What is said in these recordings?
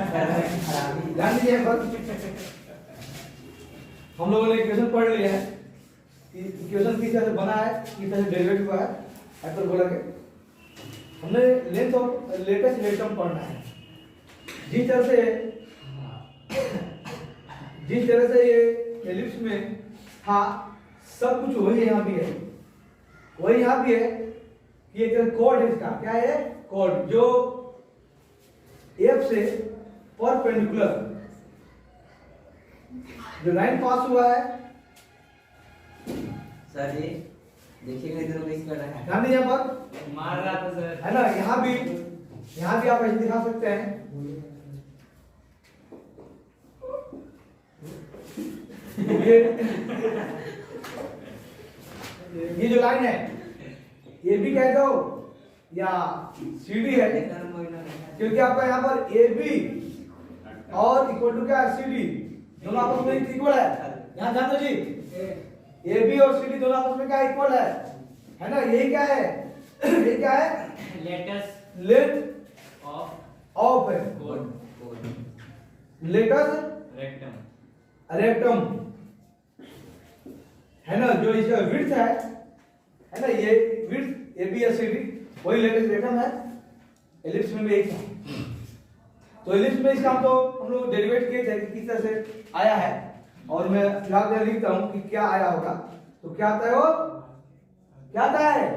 ध्यान दीजिए बस, हम लोगों ने इक्वेशन पढ़ लिया है कि इक्वेशन किस तरह से बना है, किस तरह से डेरिवेट हुआ है हाइपरबोला के। हमने लेंथ ऑफ लेटेस्ट रेक्टम पढ़ना है। जिस तरह से ये एलिप्स में था, सब कुछ वही यहाँ भी है, वही यहाँ भी है कि एक कॉर्ड है, इसका क्या है, कॉर्ड जो एफ से परपेंडिकुलर जो लाइन पास हुआ है। सर जी देखिएगा इधर मिस कर रहा है, ध्यान दीजिए यहाँ पर, मार रहा था सर, है ना। यहाँ भी आप ऐसे दिखा सकते हैं। ये जो लाइन है ये भी कह दो या सीडी है, क्योंकि आपका यहाँ पर ए बी और इक्वल टू क्या है, सी डी, दोनों आपस में इक्वल है। यहाँ ध्यान दो जी, ए बी और सी डी दोनों आपस में क्या इक्वल है ना। यही क्या है, ये क्या है, लेंथ ऑफ लेटेस्ट रेक्टम है ना। जो इसका विड्थ है ना, ये विड्थ ए बी और सी डी वही लेटेस्ट रेक्टम है। एलिप्स में भी एक है, तो एलिप्स में इसका तो हम लोग डेरिवेट किए थे कि किस तरह से आया है, और मैं फिलहाल मैं लिखता हूं कि क्या आया होगा। तो क्या आता है, वो क्या आता है,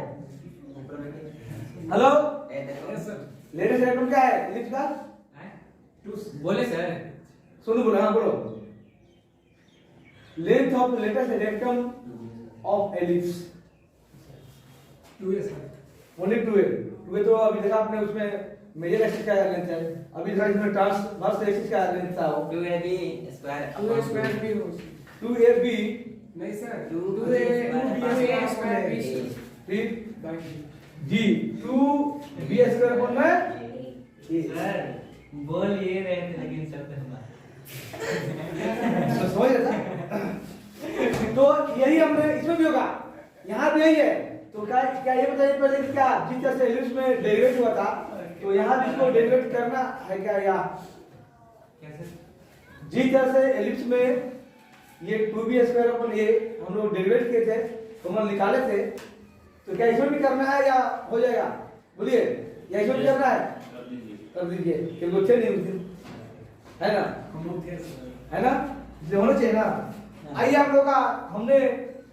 हेलो लेटेस्ट रेक्टम क्या है एलिप्स का, बोले सर, सुनो बोलो, हाँ बोलो, length of latus rectum of ellipse 2a sir, only 2a। 2a तो अभी देखा आपने, उसमें मेजर एक्सिस का लेंथ है, अभी देखा इसमें ट्रांसवर्स एक्सिस का लेंथ था, वो 2ab स्क्वायर 2a स्क्वायर भी हो, 2ab नहीं सर, 2a स्क्वायर भी फिर जी 2b स्क्वायर बोल रहा है सर, बोल ये रहे थे लेकिन शब्द हमारा तो समझ रहे थे। तो यही हमने इसमें भी होगा, यहाँ भी यही है। तो क्या क्या ये बताइए पहले कि क्या जिस तरह से एलिप्स में डेरिवेट हुआ था, तो यहाँ भी इसको डेरिवेट करना है क्या, या कैसे, जिस तरह से एलिप्स में ये 2b स्क्वायर अपन ये हम लोग डेरिवेट किए थे, तो हम निकाले थे, तो क्या इसमें भी करना है या हो जाएगा, बोलिए, या इसमें भी करना है, कर दीजिए, क्योंकि बच्चे नहीं उस दिन, है ना, है ना, इसलिए होना चाहिए ना। आइए आप लोग का, हमने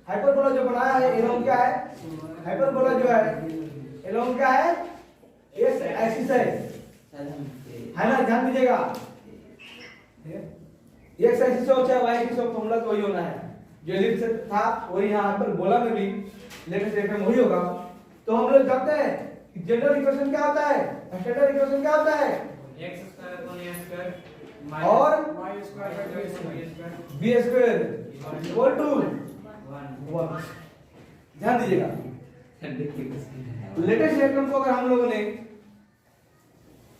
हाइपरबोला जो बनाया है, एलोन क्या है, हाइपरबोला जो है एलोन क्या है, एक्स एक्सिस है ना, ध्यान दीजिएगा, एक्स एक्सिस हो चाहे वाई एक्सिस हो, फॉर्मूला तो वही होना है। जो एलिप्स था वही यहाँ हाइपरबोला में भी लेटेस्ट रेक्टम वही होगा। तो हम लोग जानते हैं कि जनरल इक्वेशन क्या होता है, स्टैंडर्ड इक्वेशन क्या होता है, x square upon a square और y square by 2a square b square equal to 1। ध्यान दीजिएगा, लेटेस्ट रेक्टम को अगर हम लोगों ने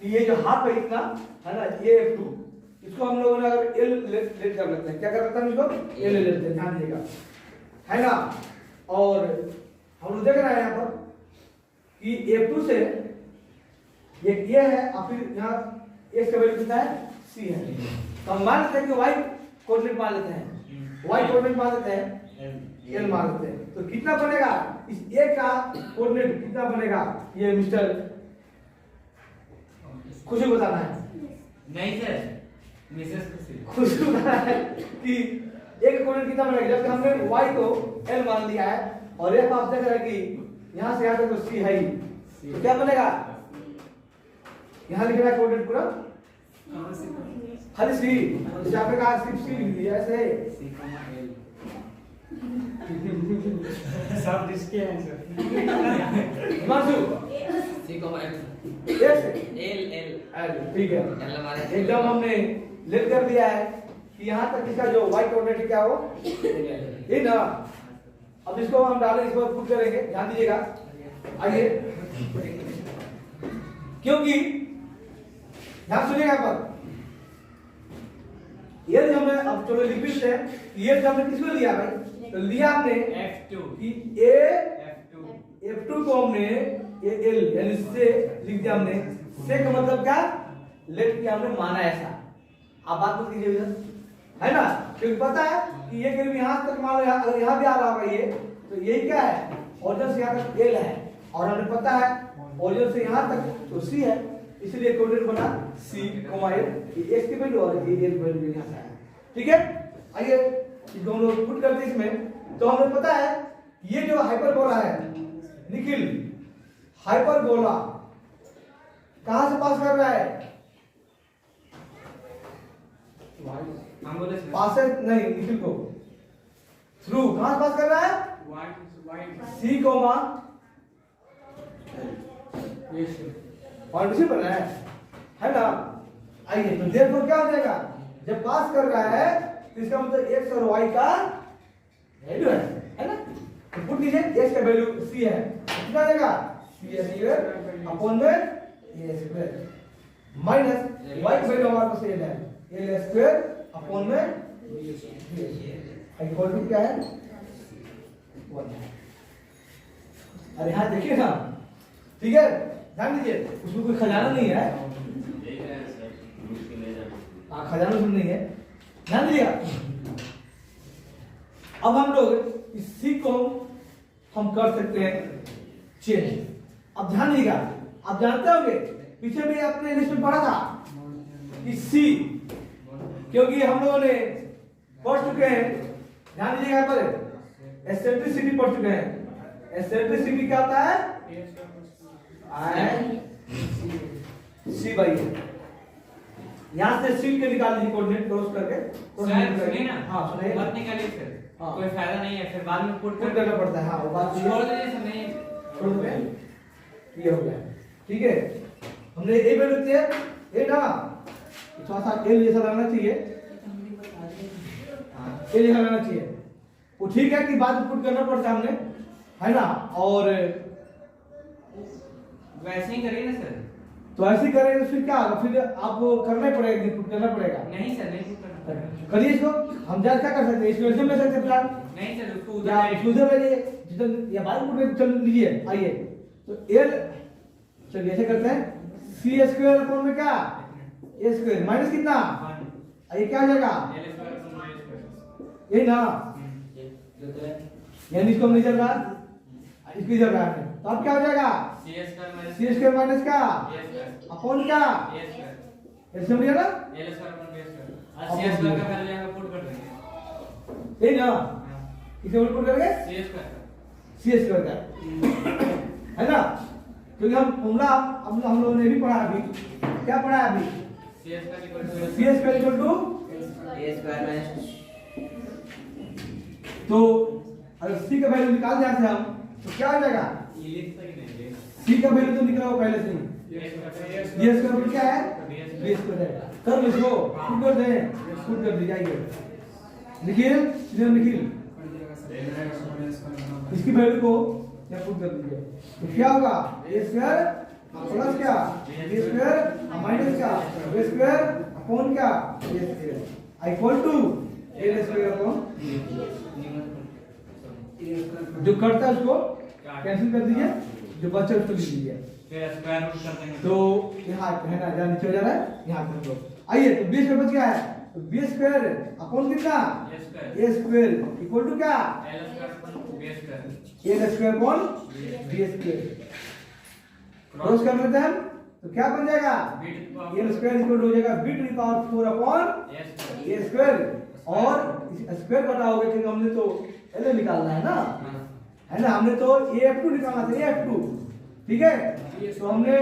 ये जो हाफ है इतना है ना, ये F2, इसको हम लोगों ने अगर L लेट कर लेते हैं, क्या कर लेते हैं इसको, L ले लेते हैं, ध्यान दीजिएगा, है ना। और हम लोग देख रहे हैं यहाँ पर कि F2 से ये है, और फिर यहाँ x का वैल्यू कितना है, c है। तो हम मान लेते हैं कि y कोऑर्डिनेट मान लेते हैं, y कोऑर्डिनेट मान लेते हैं, l मान लेते हैं। तो कितना बनेगा, इस a का कोऑर्डिनेट कितना बनेगा, ये मिस्टर खुशी बताना है, नहीं सर, मिसेस खुशी बताना है कि a का कोऑर्डिनेट कितना बनेगा, जबकि हमने y को l मान लिया है, और f आप देख रहे हैं कि यहाँ से यहाँ तक तो c है ही, तो क्या बनेगा, यहाँ लिखना है कोऑर्डिनेट पूरा खाली सी, जैसे आपने कहा सिर्फ सी लिख दिया ऐसे, सब इसके हैं सर, मानसू c को m यस l ठीक है, l हमारे एकदम हमने लिख कर दिया है कि यहाँ तक इसका जो y कोऑर्डिनेट क्या हो, ये ना। अब इसको हम डालें, इसको पुट करेंगे, ध्यान दीजिएगा, आइए, क्योंकि ध्यान सुनिएगा पर ये जो हमने, अब चलो लिख भी लेते हैं, ये जो हमने किसमें लिया भाई, तो लिया हमने f2 कि F2 को हमने ये L यानी से लिख दिया हमने, से का मतलब क्या, लेट किया हमने, माना ऐसा। आप बात मत कीजिए इधर, है ना, क्योंकि पता है कि ये करीब यहाँ तक मान लो, अगर यहाँ भी आ रहा होगा ये, तो यही क्या है, ओरिजिन से यहाँ तक एल है, और हमें पता है ओरिजिन से यहाँ तक तो सी है, इसलिए कोऑर्डिनेट बना सी कोमा एल, ये एक्स की वैल्यू और ये एल की वैल्यू यहाँ से आया। ठीक है, आइए इसको हम लोग पुट करते हैं इसमें। तो हमें पता है ये जो हाइपरबोला है निखिल, हाइपरबोला कहां से पास कर रहा है, हम बोले सर पास से नहीं, निखिल को थ्रू कहां से पास कर रहा है, White. C comma Yes, sir. Point C बना है ना। आइए तो देखो क्या हो जाएगा, जब पास कर रहा है तो इसका मतलब एक्स और वाई का वैल्यू है ना। तो पुट कीजिए, एक्स का वैल्यू सी है, कितना देगा, सी स्क्वायर अपॉन में ए स्क्वायर माइनस वाई का वैल्यू हमारे पास एल है, एल स्क्वायर अपॉन में बी स्क्वायर इक्वल टू क्या है 1। अरे हाँ देखिए ना, ठीक है, ध्यान दीजिए, उसमें कोई खजाना नहीं है, हाँ खजाना उसमें नहीं है, ध्यान दीजिएगा। अब हम लोग इस सी को हम कर सकते हैं चेंज। अब ध्यान दीजिएगा, आप जानते होंगे पीछे भी आपने लिस्ट में पढ़ा था कि सी, क्योंकि हम लोगों ने पढ़ चुके हैं, ध्यान दीजिएगा यहाँ पर एसेंट्रिसिटी पढ़ चुके हैं। एसेंट्रिसिटी क्या होता है, आई सी बाई यहाँ से सी के निकाल लीजिए कोऑर्डिनेट क्रॉस करके, सर सुनिए ना, हाँ सुनिए, मत निकालिए सर, हाँ। कोई फायदा नहीं है, फिर बाद में पुट पुट करना पड़ता है, हाँ वो बात छोड़ दीजिए सर, नहीं छोड़ दे, ये हो गया, ठीक है। हमने ए वैल्यू दिया ए ना, थोड़ा सा एल जैसा लगना चाहिए, एल जैसा लगना चाहिए, वो ठीक है कि बाद में पुट करना पड़ता है हमने, है ना। और वैसे ही करिए ना सर। तो ऐसे ही करेंगे तो फिर क्या होगा, फिर आपको करना ही पड़ेगा, पुट करना पड़ेगा। नहीं सर, नहीं पुट करना। करिए इसको, हम जान क्या कर सकते हैं, इसको ऐसे ले सकते हैं फिलहाल, नहीं सर, उसको या उधर उधर ले लीजिए, जिधर या बाद में चल लीजिए। आइए तो एल, चलिए ऐसे करते हैं, सी स्क्वायर अपॉन में क्या, ए स्क्वायर माइनस कितना, आइए क्या आ जाएगा, यही ना, यानी इसको हम नहीं चल रहा, इसको चल रहा है, तो अब क्या हो जाएगा, सी स्क्वायर माइनस का अपॉन क्या, ऐसे हो गया ना, यही ना, इसे उल्ट करेंगे सी स्क्वायर का, है ना, क्योंकि हम फॉर्मूला हम लोगों ने भी पढ़ा अभी, क्या पढ़ा है अभी, सी स्क्वायर इक्वल टू, तो अगर सी का वैल्यू निकाल दें से हम, तो क्या हो जाएगा, सी का वैल्यू तो निकला हो पहले से ही, ये स्क्वायर क्या है, बी स्क्वायर है, कर लो इसको, पुट कर दें, पुट कर दीजिए, निखिल निखिल इसकी वैल्यू को या पुट कर दीजिए, तो क्या होगा, ए स्क्वायर प्लस क्या, बी स्क्वायर माइनस क्या, बी स्क्वायर अपॉन क्या, A square equal to A square upon, जो करता है उसको कैंसिल कर दीजिए, जो बचा उसको लिख दीजिए, स्क्वायर रूट कर देंगे। तो यहाँ है ना, जहाँ नीचे हो जा रहा है यहाँ पे हम लोग। आइए तो बी स्क्वायर बच गया है, तो बी स्क्वायर अपॉन कितना, ए स्क्वायर इक्वल टू क्या, A square upon B square, cross कर लेते हैं हम, तो क्या बन जाएगा, ए स्क्वायर इक्वल हो जाएगा b to the power 4 upon a square, और स्क्वायर बताओगे क्योंकि हमने तो एल निकालना है ना, है ना, हमने तो AF2 निकालना था, AF2, ठीक है। तो हमने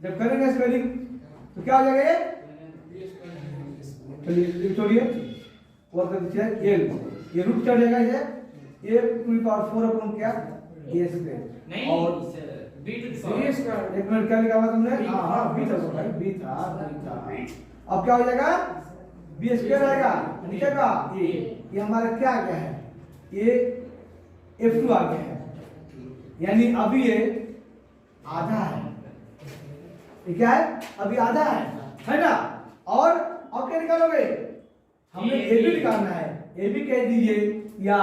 जब करेंगे स्क्वायरिंग तो क्या हो जाएगा ये, चलिए छोड़िए, और कर दीजिए एल, ये रूट चढ़ जाएगा इसे a to the power 4 upon क्या, a स्क्वायर, और बी टू एक मिनट क्या लिखा हुआ तुमने, हाँ हाँ बी था भाई, बी था। अब क्या हो जाएगा, बी स्क्वायर आएगा नीचे का, ये हमारा क्या आ गया है, ये F2 आ गया है, यानी अभी ये आधा है, ये क्या है, अभी आधा है ना। और अब क्या निकालोगे, हमें ए बी निकालना है, ए बी कह दीजिए या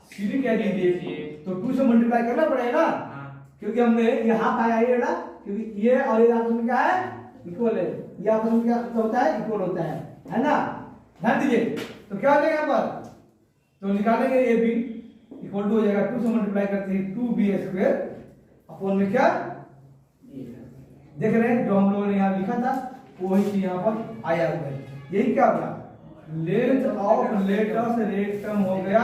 सी बी कह दीजिए, तो 2 से मल्टीप्लाई करना पड़ेगा, क्योंकि हमने ये हाफ आया ये ना, क्योंकि ये और ये आपस में क्या है, इक्वल है, ये आपस में क्या होता है, इक्वल होता है ना। ध्यान दीजिए, तो क्या हो जाएगा यहाँ पर, तो निकालेंगे ए बी इक्वल टू हो जाएगा 2 से मल्टीप्लाई करते हैं 2b² अपॉन में क्या देख रहे हैं, जो हम लोगों ने यहाँ लिखा था वही चीज यहाँ पर आया हुआ है। यही क्या होगा, लेंथ ऑफ लेटस रेक्टम हो गया,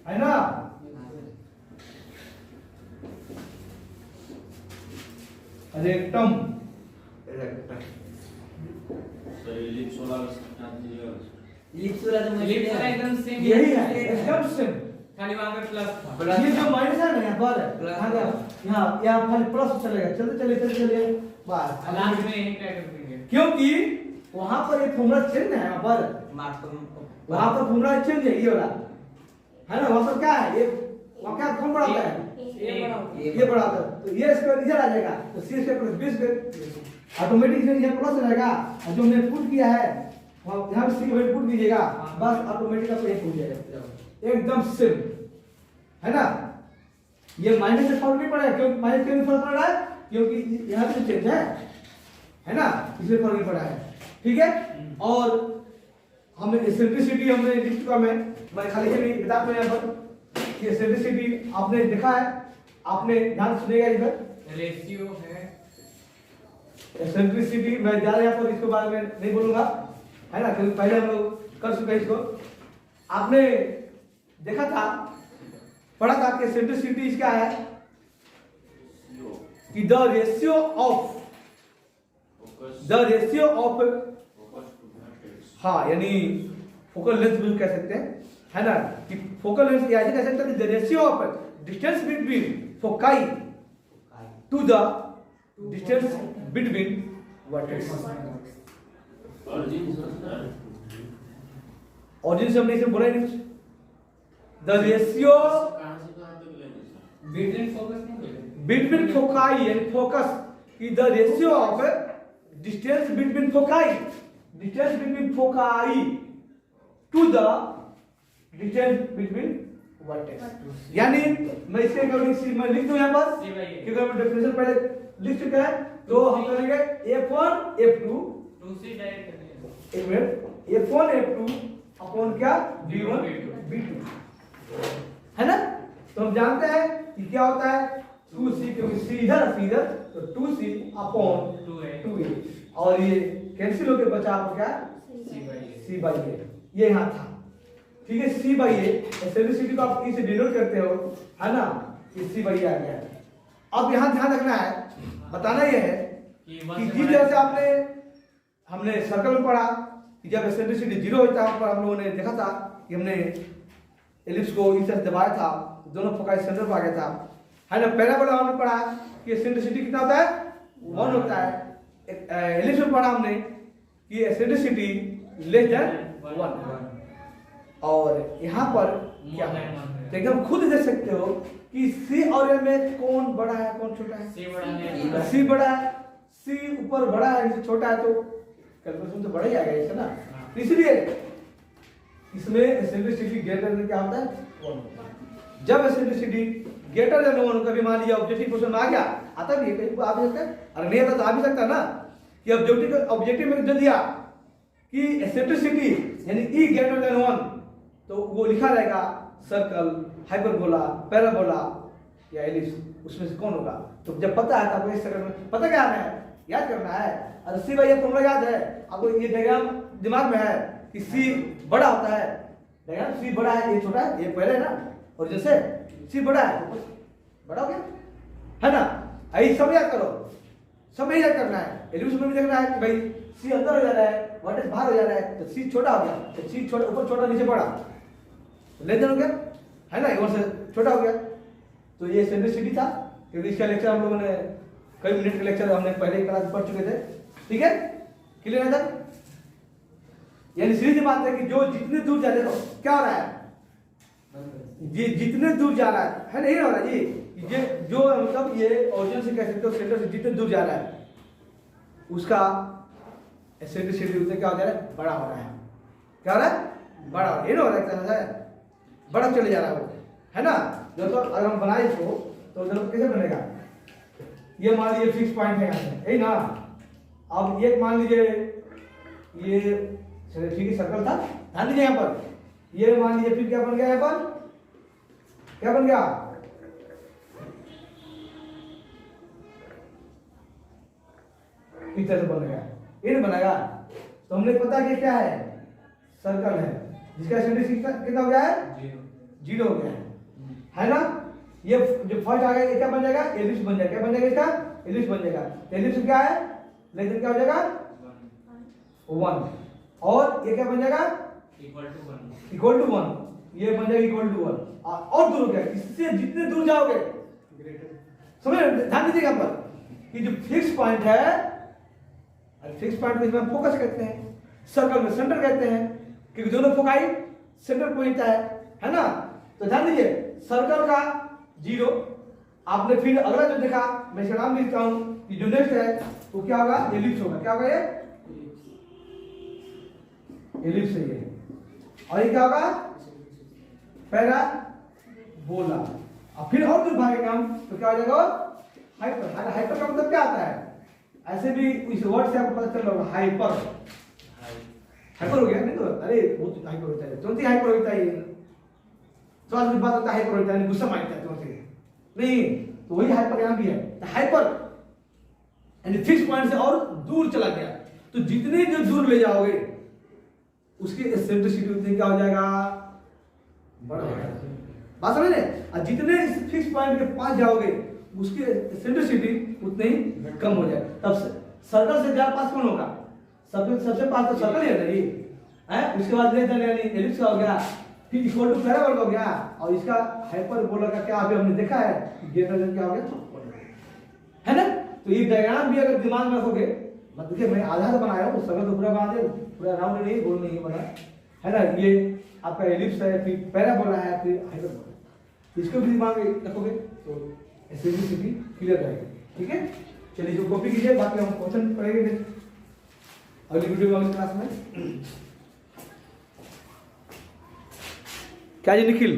है ना। रेक्टम इलिप्स वाला तो मुझे एकदम सेम यही है, एकदम सेम। खाली वहां पे प्लस था। ये जो माइनस है ना यहाँ पर, यहाँ खाली प्लस चलेगा, चलते चले चलिए बस। लास्ट में यही क्या कर देंगे, क्योंकि वहां पर एक फॉर्मूला चेंज है, यहाँ पर वहां पर फॉर्मूला चेंज है, ये वाला है ना। वहां पर क्या है, ये वहां क्या कौन बढ़ाता है, ये बढ़ाता है, तो ये स्क्वायर इधर आ जाएगा, तो C square plus B square automatic से ये प्लस हो जाएगा, और जो हमने पुट किया है यहाँ सी की वैल्यू पुट कीजिएगा, बस ऑटोमेटिक आपको एक हो जाएगा, एकदम सेम, है ना। ये माइनस से फर्क नहीं पड़ेगा, क्योंकि माइनस क्यों फर्क पड़ रहा है, क्योंकि यहाँ से चेंज है ना, इसलिए फर्क नहीं पड़ा है, ठीक है। और हमें एसेंट्रिसिटी हमने लिख चुका, मैं खाली ये नहीं बता दूं यहाँ पर कि एसेंट्रिसिटी आपने देखा है, आपने ध्यान सुनेगा इधर, रेशियो है एसेंट्रिसिटी मैं ज्यादा यहाँ पर इसके बारे में नहीं बोलूंगा, है ना, क्योंकि पहले हम लोग कर चुके इसको। आपने देखा था, पढ़ा था कि एसेंट्रिसिटी क्या है, कि द रेशियो ऑफ हाँ, यानी फोकल लेंथ भी कह सकते हैं, है ना, कि फोकल लेंथ ऐसे कह सकते हैं कि the ratio of distance between foci to the distance between vertex. Origin से हमने इसे बोला ही नहीं कुछ, द रेशियो बिटवीन फोकस नहीं बोले, बिटवीन फोकाई एंड फोकस की the ratio of distance between foci to the distance between vertex. यानी मैं इसके अकॉर्डिंग मैं लिख दूं यहाँ पर, क्योंकि हम डेफिनेशन पहले लिख चुके हैं, तो हम करेंगे F1 F2 दूसरी डायरेक्ट करनी एक मिनट, F1 F2 अपॉन क्या B1 B2, है ना। तो हम जानते हैं कि क्या होता है 2C, क्योंकि C इधर तो 2C अपॉन 2A, और ये कैंसिल होके बचा आपको क्या C बाई A, ये यहाँ था, ठीक है। C बाई A एसेंट्रिसिटी को आप इसे डिनोट करते हो, है ना, कि C बाई A आ गया। अब यहाँ ध्यान रखना है, बताना यह है कि जिस तरह से हमने सर्कल में पढ़ा कि जब एसेंट्रिसिटी 0 होता है, पर हम लोगों ने देखा था कि हमने एलिप्स को इस तरह दबाया था, दोनों फोकाई सेंटर पर आ गया था, है ना। पहला वाला हमने पढ़ा कि एसेंट्रिसिटी कितना होता है, 1 होता है। एलिप्स में पढ़ा हमने कि एसेंट्रिसिटी लेस देन 1, और यहाँ पर क्या है, तो एकदम खुद देख सकते हो कि C और M में कौन बड़ा है कौन छोटा है, C बड़ा है, C ऊपर बड़ा है, इनसे छोटा है, तो कैलकुलेशन तो बड़ा ही आएगा इससे ना। इसलिए इसमें एसेंट्रिसिटी ग्रेटर देन क्या होता है 1। जब एसेंट्रिसिटी ग्रेटर देन 1, कभी मान लिया ऑब्जेक्टिव क्वेश्चन में आ गया, आता भी है, कहीं आ भी सकता है, अरे नहीं आता तो आ भी सकता है ना, कि ऑब्जेक्टिव में जो दिया कि एसेंट्रिसिटी यानी E ग्रेटर देन 1, तो वो लिखा रहेगा सर्कल, हाइपरबोला, पैराबोला या एलिप्स, उसमें से कौन होगा। तो जब पता है तो आपको इस सर्कल में पता क्या है, याद करना है। अरे C बाई A फॉर्मूला याद है आपको, ये डायग्राम दिमाग में है कि C बड़ा होता है, डायग्राम C बड़ा है, ये छोटा है, ये पहले है ना, और जैसे C बड़ा है तो बड़ा हो गया, है ना। आई सब याद करो, सब याद करना है। एलिप्स में भी देखना है कि भाई C अंदर हो जा रहा है, वर्टेक्स बाहर हो जा रहा है, तो C छोटा हो गया, तो C छोटा ऊपर छोटा नीचे बड़ा, लेस देन हो गया, है ना, इधर से छोटा हो गया। तो ये एसेंट्रिसिटी था, क्योंकि इसका लेक्चर हम लोगों ने कई मिनट के लेक्चर हमने पहले ही क्लास पढ़ चुके थे, ठीक है, क्लियर है सर। यानी सीधी बात है कि जो जितने दूर जा रहे हो क्या हो रहा है, ये जितने दूर जा रहा है नहीं हो रहा जी, ये जो मतलब ये ओरिजिन से कह सकते हो सेंटर से जितने दूर जा रहा है उसका एसेंट्रिसिटी उतने क्या हो जा रहा है, बड़ा हो रहा है। क्या हो रहा है, बड़ा हो रहा है, बड़ा चले जा रहा है वो, है ना। जो तो अगर हम बनाए इसको तो कैसे बनेगा, ये मान लीजिए फिक्स पॉइंट है यहाँ से, यही ना, अब एक मान लीजिए ये, चलिए ठीक है, सर्कल था, ध्यान दीजिए यहाँ पर, ये मान लीजिए फिर क्या बन गया, यहाँ पर क्या बन गया, इस तरह से बन गया, ये नहीं बनेगा। तो हमने पता कि क्या है, सर्कल है जिसका एसेंट्रिसिटी कितना हो गया है, 0 हो गया है ना। ये जो फर्स्ट आ गया ये क्या बन जाएगा, एलिप्स बन जाएगा, क्या बन जाएगा इसका, एलिप्स बन जाएगा। एलिप्स क्या है, लेकिन क्या हो जाएगा 1, और ये क्या बन जाएगा इक्वल टू 1, ये बन जाएगा इक्वल टू 1, और दूर हो गया, इससे जितने दूर जाओगे समझ, ध्यान दीजिएगा पर कि जो फिक्स पॉइंट है, फिक्स पॉइंट में हम फोकस कहते हैं, सर्कल में सेंटर कहते हैं, क्योंकि दोनों फोकाई सेंटर पॉइंट है ना। तो ध्यान दीजिए सर्कल का 0, आपने फिर अगला जो देखा, मैं इसका नाम लिखता हूं कि जो नेक्स्ट है वो क्या होगा, एलिप्स होगा, क्या होगा ये एलिप्स है ये, और ये क्या होगा पैराबोला। और फिर और दूर भागेंगे हम तो क्या हो जाएगा, हाइपर। हाइपर का मतलब क्या आता है, ऐसे भी इस वर्ड से आपको पता चल रहा होगा, हाइपर, हाइपर हो गया नहीं तो, अरे बहुत हाइपर होता है, तुरंत ही हाइपर होता है, तो आज बात होता है हाइपर होता है, गुस्सा मारता है तुरंत नहीं, तो वही हाइपर यहाँ भी है। तो हाइपर यानी फिक्स पॉइंट से और दूर चला गया, तो जितने जो दूर ले जाओगे उसकी एसेंट्रिसिटी उतनी क्या हो जाएगा, बड़ा हो जाएगा, बात समझ रहे। और जितने इस फिक्स पॉइंट के पास जाओगे उसकी एसेंट्रिसिटी उतनी ही कम हो जाए। तब सर्कल से ज्यादा पास कौन होगा, सर्कल सबसे पास तो सर्कल ही है ना ये है, उसके बाद ले जाने यानी एलिप्स का हो गया, फिर इक्वल टू पैराबोला हो गया, और इसका हाइपरबोला का क्या अभी हमने देखा है कि ग्रेटर देन क्या हो गया है ना। तो ये डायग्राम भी अगर दिमाग में रखोगे, मतलब देखिए मैं आधा तो बनाया हूँ, सर्कल तो पूरा बना दे, पूरा राउंड नहीं, गोल नहीं बना है ना। ये आपका एलिप्स है, फिर पैराबोला है, फिर हाइपरबोला, इसको भी दिमाग में रखोगे तो एसेंट्रिसिटी क्लियर रहेगी, ठीक है। चलिए जो कॉपी कीजिए, बाकी हम क्वेश्चन पढ़ेंगे अगली वीडियो में, क्लास में। क्या जी निखिल?